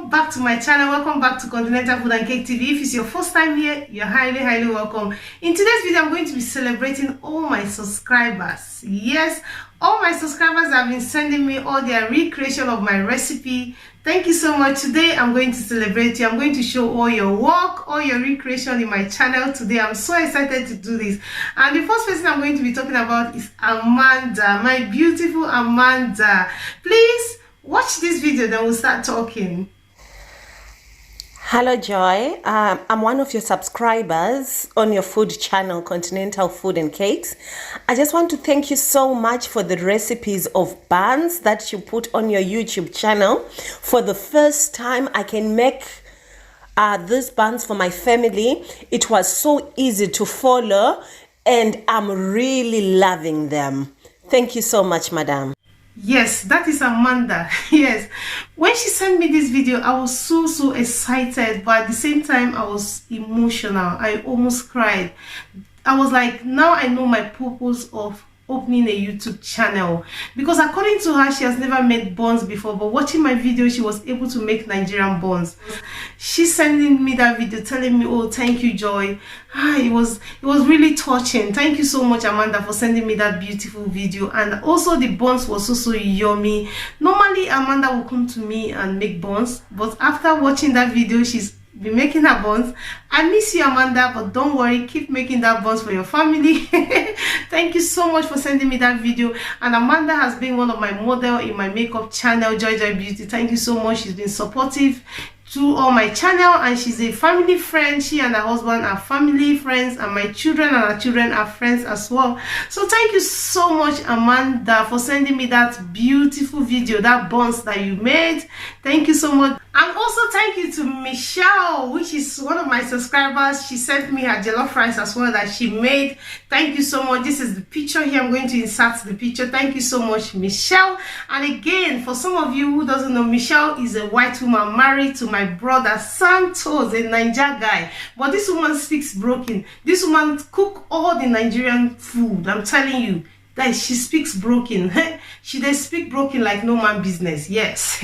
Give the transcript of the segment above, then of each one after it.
welcome back to my channel. Welcome back to Continental Food and Cake TV. If it's your first time here, you're highly welcome. In today's video, I'm going to be celebrating all my subscribers. Yes, all my subscribers have been sending me all their recreation of my recipe. Thank you so much. Today I'm going to celebrate you. I'm going to show all your work, all your recreation in my channel today. I'm so excited to do this. And the first person I'm going to be talking about is Amanda, my beautiful Amanda. Please watch this video, then we'll start talking. Hello Joy, I'm one of your subscribers on your food channel, Continental Food and Cakes. I just want to thank you so much for the recipes of buns that you put on your YouTube channel. For the first time I can make these buns for my family. It was so easy to follow and I'm really loving them. Thank you so much, madam. Yes, that is Amanda. Yes, when she sent me this video, I was so excited, but at the same time I was emotional. I almost cried. I was like, now I know my purpose of opening a YouTube channel, because according to her, she has never made buns before, but watching my video she was able to make Nigerian buns. She's sending me that video telling me, oh, thank you, Joy. It was really touching. Thank you so much, Amanda, for sending me that beautiful video. And also the buns was so yummy. Normally Amanda will come to me and make buns, but after watching that video, she's be making her buns. I miss you, Amanda, but don't worry, keep making that buns for your family. Thank you so much for sending me that video. And Amanda has been one of my model in my makeup channel, Joy Beauty. Thank you so much. She's been supportive to all my channel, and she's a family friend. She and her husband are family friends, and my children and her children are friends as well. So thank you so much, Amanda, for sending me that beautiful video, that buns that you made. Thank you so much. And also thank you to Michelle, which is one of my subscribers. She sent me her jollof rice as well that she made. Thank you so much. This is the picture here. I'm going to insert the picture. Thank you so much, Michelle. And again, for some of you who doesn't know, Michelle is a white woman married to my brother Santos, a Niger guy. But this woman speaks broken. This woman cook all the Nigerian food. I'm telling you that she speaks broken. She does speak broken like no man business. Yes.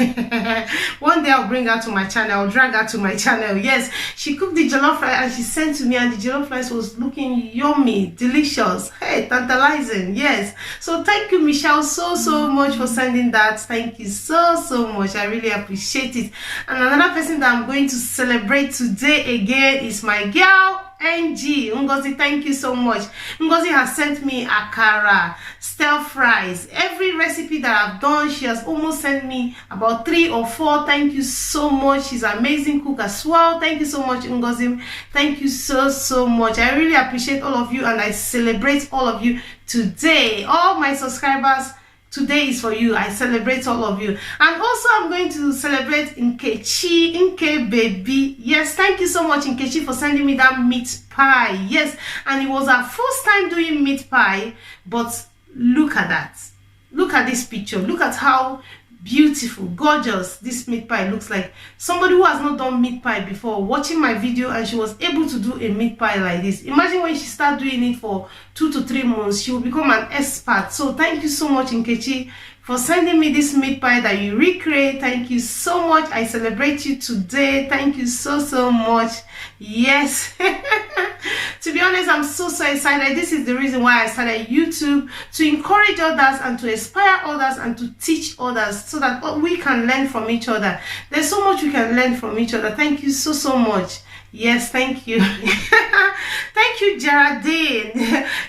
One day I'll bring her to my channel. I'll drag her to my channel. Yes, she cooked the jollof rice and she sent to me, and the jollof rice was looking yummy, delicious, hey, tantalizing. Yes, so thank you, Michelle, so much for sending that. Thank you so much. I really appreciate it. And another person that I'm going to celebrate today again is my girl NG Ngozi. Thank you so much. Ngozi has sent me akara, stir fries, every recipe that I've done. She has almost sent me about 3 or 4. Thank you so much. She's an amazing cook as well. Thank you so much, Ngozi. Thank you so much. I really appreciate all of you, and I celebrate all of you today. All my subscribers, today is for you. I celebrate all of you. And also I'm going to celebrate Nkechi, Nke baby. Yes, thank you so much, Nkechi, for sending me that meat pie. Yes, and it was our first time doing meat pie, but look at that. Look at this picture. Look at how beautiful, gorgeous this meat pie looks like. Somebody who has not done meat pie before watching my video, and she was able to do a meat pie like this. Imagine when she starts doing it for 2 to 3 months, she will become an expert. So thank you so much, Nkechi, for sending me this meat pie that you recreate. Thank you so much. I celebrate you today. Thank you so much. Yes. To be honest, I'm so excited. This is the reason why I started YouTube, to encourage others and to inspire others and to teach others, so that we can learn from each other. There's so much we can learn from each other. Thank you so much. Yes, thank you. Thank you, Geraldine.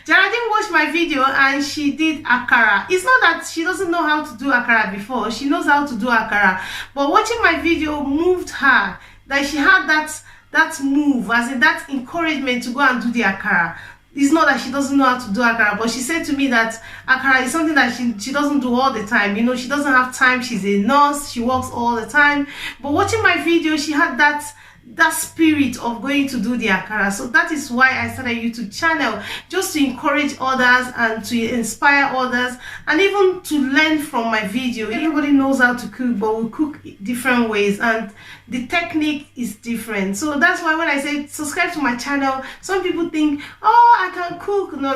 Geraldine watched my video and she did akara. It's not that she doesn't know how to do akara before. She knows how to do akara, but watching my video moved her, that she had that move, as in that encouragement to go and do the akara. It's not that she doesn't know how to do akara, but she said to me that akara is something that she doesn't do all the time. You know, she doesn't have time. She's a nurse. She works all the time. But watching my video, she had that that spirit of going to do the akara. So that is why I started a YouTube channel, just to encourage others and to inspire others, and even to learn from my video. Everybody knows how to cook, but we cook different ways and the technique is different. So that's why when I say subscribe to my channel, some people think, oh, I can cook. No.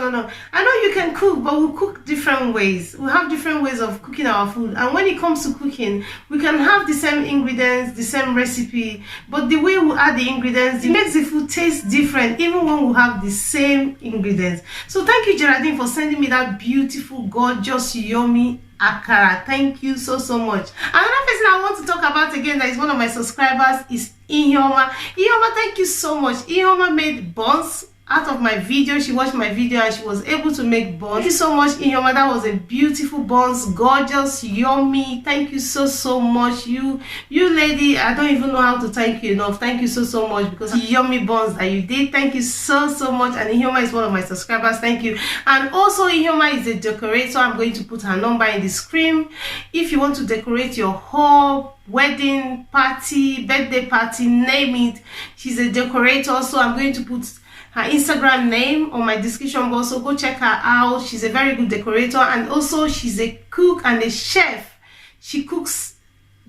I know you can cook, but we cook different ways. We have different ways of cooking our food, and when it comes to cooking, we can have the same ingredients, the same recipe, but the way we add the ingredients, it makes the food taste different even when we have the same ingredients. So thank you, Geraldine, for sending me that beautiful, gorgeous, yummy akara. Thank you so much. Another person I want to talk about again that is one of my subscribers is Iheoma. Iheoma, thank you so much. Iheoma made buns out of my video. She watched my video and she was able to make buns. Thank you so much, Iheoma. That was a beautiful buns, gorgeous, yummy. Thank you so much. You lady, I don't even know how to thank you enough. Thank you so much, because yummy buns that you did. Thank you so much. And Iheoma is one of my subscribers. Thank you. And also, Iheoma is a decorator. I'm going to put her number in the screen. If you want to decorate your whole wedding party, birthday party, name it, she's a decorator. So I'm going to put her Instagram name on my description box, so go check her out. She's a very good decorator, and also she's a cook and a chef. She cooks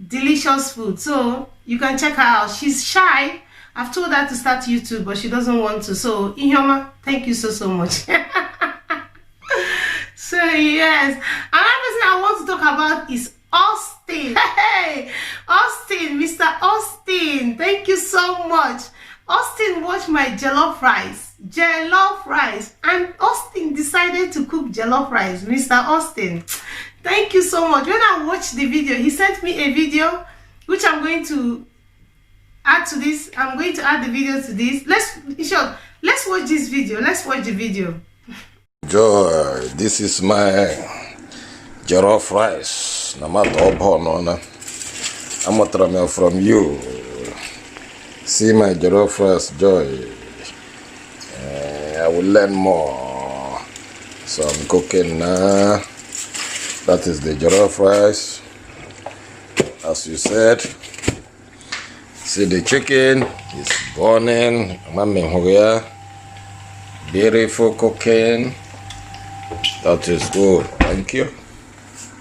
delicious food, so you can check her out. She's shy. I've told her to start YouTube, but she doesn't want to. So Iheoma, thank you so much. So yes, another person I want to talk about is Austin. Hey, Austin, Mr. Austin, thank you so much. Austin watched my jollof rice, and Austin decided to cook jollof rice. Mr. Austin, thank you so much. When I watched the video, he sent me a video which I'm going to add to this. I'm going to add the video to this. Let's watch this video. Let's watch the video. Joy, this is my jollof rice. I'm from you. See my jollof rice, Joy. I will learn more. So I'm cooking now. That is the jollof rice. As you said. See the chicken is burning. Beautiful cooking. That is good. Thank you.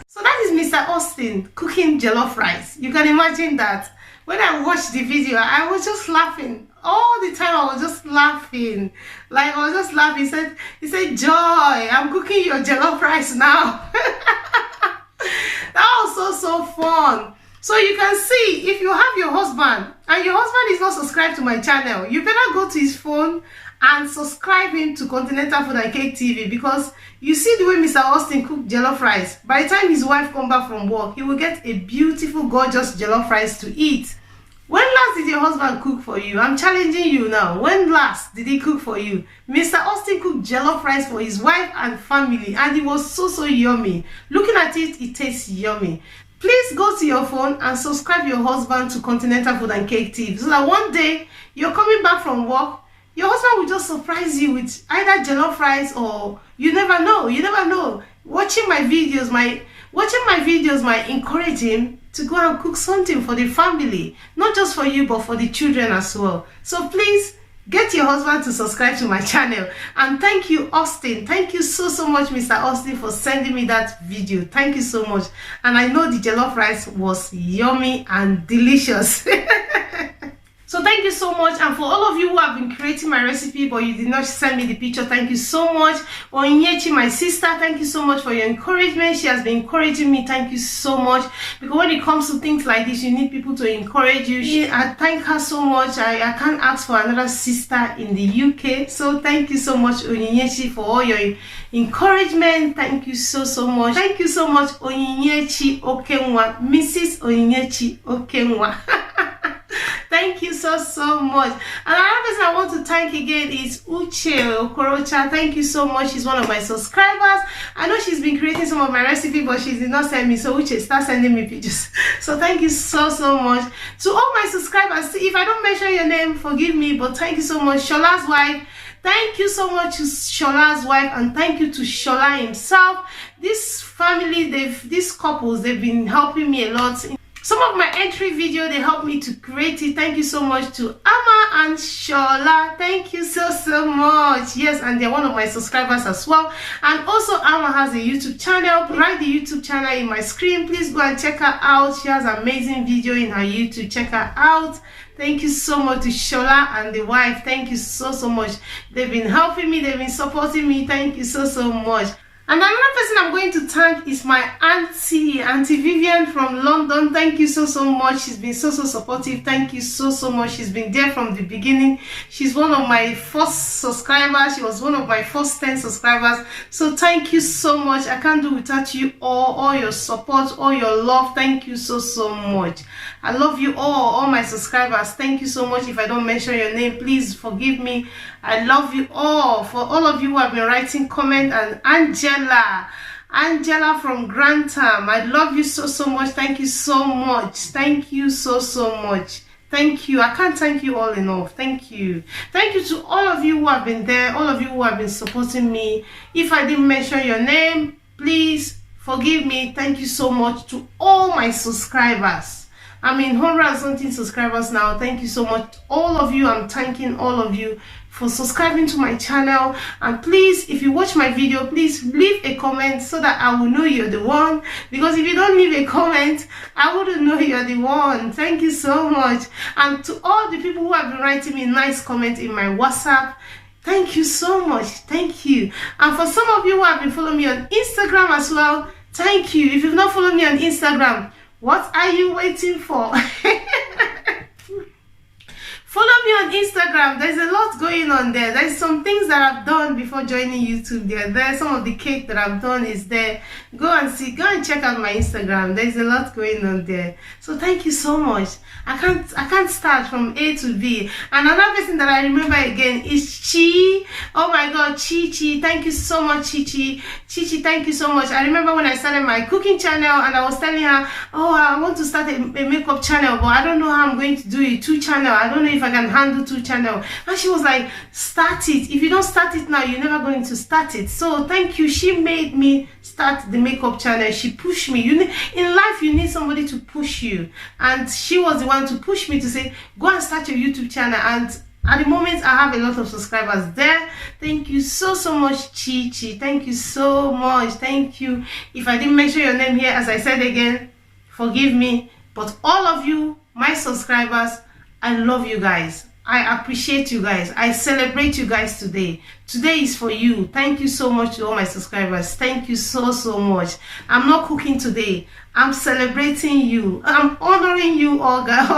So that is Mr. Austin cooking jollof rice. You can imagine that. When I watched the video, I was just laughing. All the time I was just laughing. Like I was just laughing. He said, Joy, I'm cooking your jollof rice now. That was so fun. So you can see, if you have your husband and your husband is not subscribed to my channel, you better go to his phone and subscribe him to Continental Food and Cake TV, because you see the way Mr. Austin cooked jollof rice. By the time his wife comes back from work, he will get a beautiful, gorgeous jollof rice to eat. When last did your husband cook for you? I'm challenging you now. When last did he cook for you? Mr. Austin cooked jollof rice for his wife and family, and it was so yummy. Looking at it, it tastes yummy. Please go to your phone and subscribe your husband to Continental Food and Cake TV, so that one day you're coming back from work, your husband will just surprise you with either jollof rice, or you never know. Watching my videos might encourage him to go and cook something for the family, not just for you, but for the children as well. So please get your husband to subscribe to my channel. And thank you, Austin. Thank you so much, Mr. Austin, for sending me that video. Thank you so much. And I know the jollof rice was yummy and delicious. So thank you so much. And for all of you who have been creating my recipe but you did not send me the picture, thank you so much. Onyinyechi, my sister, thank you so much for your encouragement. She has been encouraging me. Thank you so much, because when it comes to things like this, you need people to encourage you. I thank her so much. I can't ask for another sister in the UK. So thank you so much, Onyinyechi, for all your encouragement. Thank you so much. Thank you so much, Onyinyechi Okenwa, Mrs. Onyinyechi Okenwa. Thank you so much. Another person I want to thank again is Uche Okorocha. Thank you so much. She's one of my subscribers. I know she's been creating some of my recipes, but she did not send me. So Uche, start sending me pictures. So thank you so much to all my subscribers. If I don't mention your name, forgive me, but thank you so much. Shola's wife, thank you so much to Shola's wife, and thank you to Shola himself. This family, these couples, they've been helping me a lot. Some of my entry video, they helped me to create it. Thank you so much to Ama and Shola. Thank you so much. Yes, and they're one of my subscribers as well. And also Ama has a YouTube channel. Write the YouTube channel in my screen. Please go and check her out. She has an amazing video in her YouTube. Check her out. Thank you so much to Shola and the wife. Thank you so much. They've been helping me. They've been supporting me. Thank you so much. And another person I'm going to thank is my Auntie Vivian from London. Thank you so much. She's been so supportive. Thank you so much. She's been there from the beginning. She's one of my first subscribers. She was one of my first 10 subscribers. So thank you so much. I can't do without you all your support, all your love. Thank you so much. I love you all my subscribers. Thank you so much. If I don't mention your name, please forgive me. I love you all. For all of you who have been writing comment, and Angela from Grantham, I love you so much. Thank you so much. Thank you so much. Thank you. I can't thank you all enough. Thank you. Thank you to all of you who have been there, all of you who have been supporting me. If I didn't mention your name, please forgive me. Thank you so much to all my subscribers. I'm in 100 something subscribers now. Thank you so much, all of you. I'm thanking all of you for subscribing to my channel. And please, if you watch my video, please leave a comment so that I will know you're the one. Because if you don't leave a comment, I wouldn't know you're the one. Thank you so much. And to all the people who have been writing me nice comments in my WhatsApp, thank you so much. Thank you. And for some of you who have been following me on Instagram as well, thank you. If you've not followed me on Instagram, what are you waiting for? Follow me on Instagram. There's a lot going on there. There's some things that I've done before joining YouTube. There's some of the cake that I've done is there. Go and see. Go and check out my Instagram. There's a lot going on there. So thank you so much. I can't start from A to B. And another person that I remember again is Chi. Oh my God, Chi. Thank you so much, Chi. Thank you so much. I remember when I started my cooking channel and I was telling her, oh, I want to start a makeup channel, but I don't know how I'm going to do it. 2 channel. I don't know if I can handle 2 channel. And she was like, start it. If you don't start it now, you're never going to start it. So thank you. She made me start the makeup channel. She pushed me. In life, you need somebody to push you. And she was the one to push me to say, go and start your YouTube channel. And at the moment, I have a lot of subscribers there. Thank you so much, Chi. Thank you so much. Thank you. If I didn't mention your name here, as I said again, forgive me. But all of you, my subscribers, I love you guys. I appreciate you guys. I celebrate you guys today. Today is for you. Thank you so much to all my subscribers. Thank you so much. I'm not cooking today. I'm celebrating you. I'm honoring you all, guys.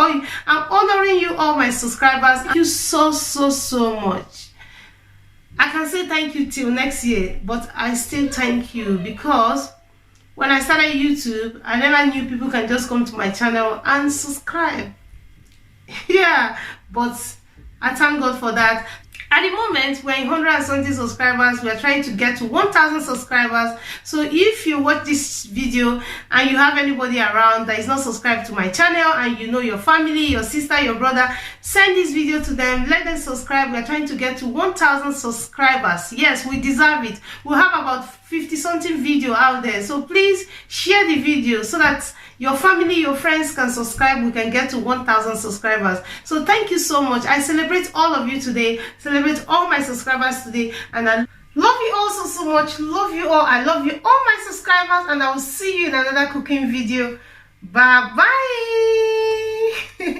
I'm honoring you all, my subscribers. Thank you so much. I can say thank you till next year, but I still thank you because when I started YouTube, I never knew people can just come to my channel and subscribe. Yeah, but I thank God for that. At the moment, we're in 100 something subscribers. We're trying to get to 1,000 subscribers. So if you watch this video and you have anybody around that is not subscribed to my channel, and you know your family, your sister, your brother, send this video to them. Let them subscribe. We're trying to get to 1,000 subscribers. Yes, we deserve it. We have about 50 something video out there. So please share the video so that your family, your friends can subscribe. We can get to 1,000 subscribers. So thank you so much. I celebrate all of you today. Celebrate all my subscribers today. And I love you all so much. Love you all. I love you all my subscribers. And I will see you in another cooking video. Bye bye.